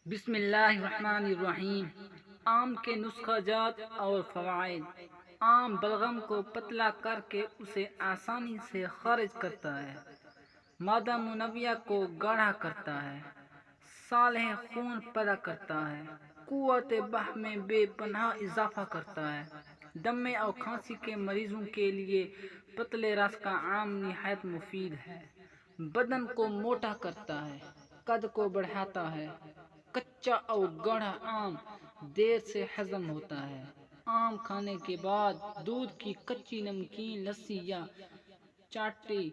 بسم اللہ الرحمن الرحیم۔ آم کے نسخہ جات اور فوائد۔ آم بلغم کو پتلا کر کے اسے آسانی سے خارج کرتا ہے، مادہ منویہ کو گاڑھا کرتا ہے، صالح خون پیدا کرتا ہے، قوت بہ میں بے پناہ اضافہ کرتا ہے۔ دمے اور کھانسی کے مریضوں کے لیے پتلے رس کا آم نہایت مفید ہے۔ بدن کو موٹا کرتا ہے، قد کو بڑھاتا ہے۔ کچا اور گاڑھا آم دیر سے ہضم ہوتا ہے۔ آم کھانے کے بعد دودھ کی کچی نمکین لسی یا چاٹی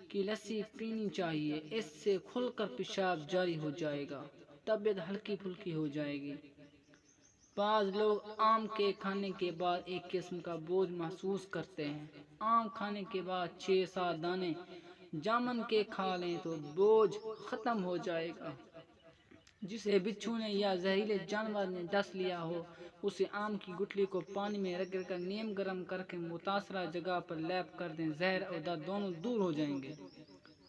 کی لسی پینی چاہیے، اس سے کھل کر پیشاب جاری ہو جائے گا، طبیعت ہلکی پھلکی ہو جائے گی۔ بعض لوگ آم کے کھانے کے بعد ایک قسم کا بوجھ محسوس کرتے ہیں۔ آم کھانے کے بعد 6-7 دانے جامن کے کھا لیں تو بوجھ ختم ہو جائے گا۔ جسے بچھو نے یا زہریلے جانور نے ڈس لیا ہو، اسے آم کی گٹلی کو پانی میں رگڑ کر نیم گرم کر کے متاثرہ جگہ پر لیپ کر دیں، زہر اور درد دونوں دور ہو جائیں گے۔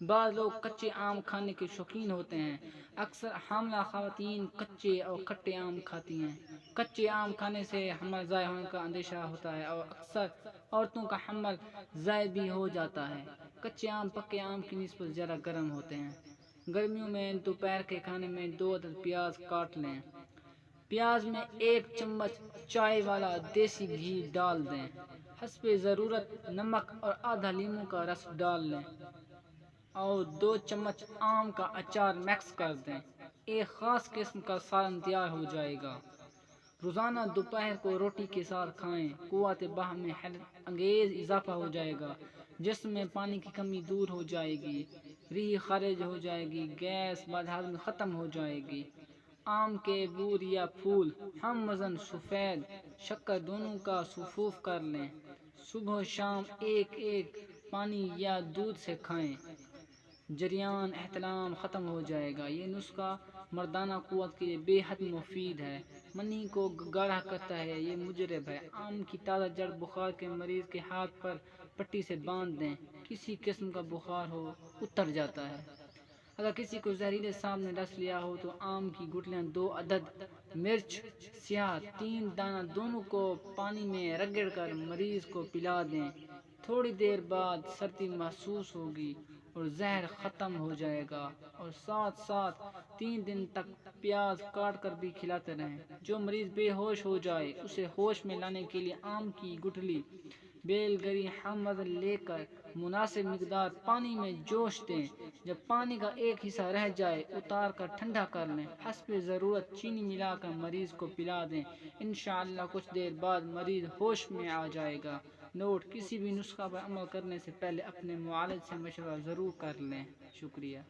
بعض لوگ کچے آم کھانے کے شوقین ہوتے ہیں۔ اکثر حاملہ خواتین کچے اور کھٹے آم کھاتی ہیں۔ کچے آم کھانے سے حمل ضائع ہونے کا اندیشہ ہوتا ہے اور اکثر عورتوں کا حمل ضائع بھی ہو جاتا ہے۔ کچے آم پکے آم کی نسبت زیادہ گرم ہوتے ہیں۔ گرمیوں میں دوپہر کے کھانے میں 2 عدد پیاز کاٹ لیں۔ پیاز میں 1 چمچ چائے والا دیسی گھی ڈال دیں۔ حسب ضرورت نمک اور آدھا لیموں کا رس ڈال لیں اور 2 چمچ آم کا اچار مکس کر دیں۔ ایک خاص قسم کا سالن تیار ہو جائے گا۔ روزانہ دوپہر کو روٹی کے ساتھ کھائیں، قوت بہ میں حیرت انگیز اضافہ ہو جائے گا، جسم میں پانی کی کمی دور ہو جائے گی، ریح خارج ہو جائے گی، گیس بد ہضمی ختم ہو جائے گی۔ آم کے بور یا پھول ہم وزن سفید شکر دونوں کا سفوف کر لیں۔ صبح و شام 1 پانی یا دودھ سے کھائیں، جریان احتلام ختم ہو جائے گا۔ یہ نسخہ مردانہ قوت کے لیے بے حد مفید ہے، منی کو گاڑھا کرتا ہے، یہ مجرب ہے۔ آم کی تازہ جڑ بخار کے مریض کے ہاتھ پر پٹی سے باندھ دیں، کسی قسم کا بخار ہو اتر جاتا ہے۔ اگر کسی کو زہریلے سانپ نے ڈس لیا ہو تو آم کی گٹلیاں 2 عدد، مرچ سیاہ 3 دانہ دونوں کو پانی میں رگڑ کر مریض کو پلا دیں۔ تھوڑی دیر بعد سردی محسوس ہوگی اور زہر ختم ہو جائے گا، اور ساتھ ساتھ 3 دن تک پیاز کاٹ کر بھی کھلاتے رہیں۔ جو مریض بے ہوش ہو جائے اسے ہوش میں لانے کے لیے آم کی گٹلی بیل گری ہم وزن لے کر مناسب مقدار پانی میں جوش دیں۔ جب پانی کا ایک حصہ رہ جائے اتار کر ٹھنڈا کر لیں، حسب ضرورت چینی ملا کر مریض کو پلا دیں۔ انشاءاللہ کچھ دیر بعد مریض ہوش میں آ جائے گا۔ نوٹ: کسی بھی نسخہ پر عمل کرنے سے پہلے اپنے معالج سے مشورہ ضرور کر لیں۔ شکریہ۔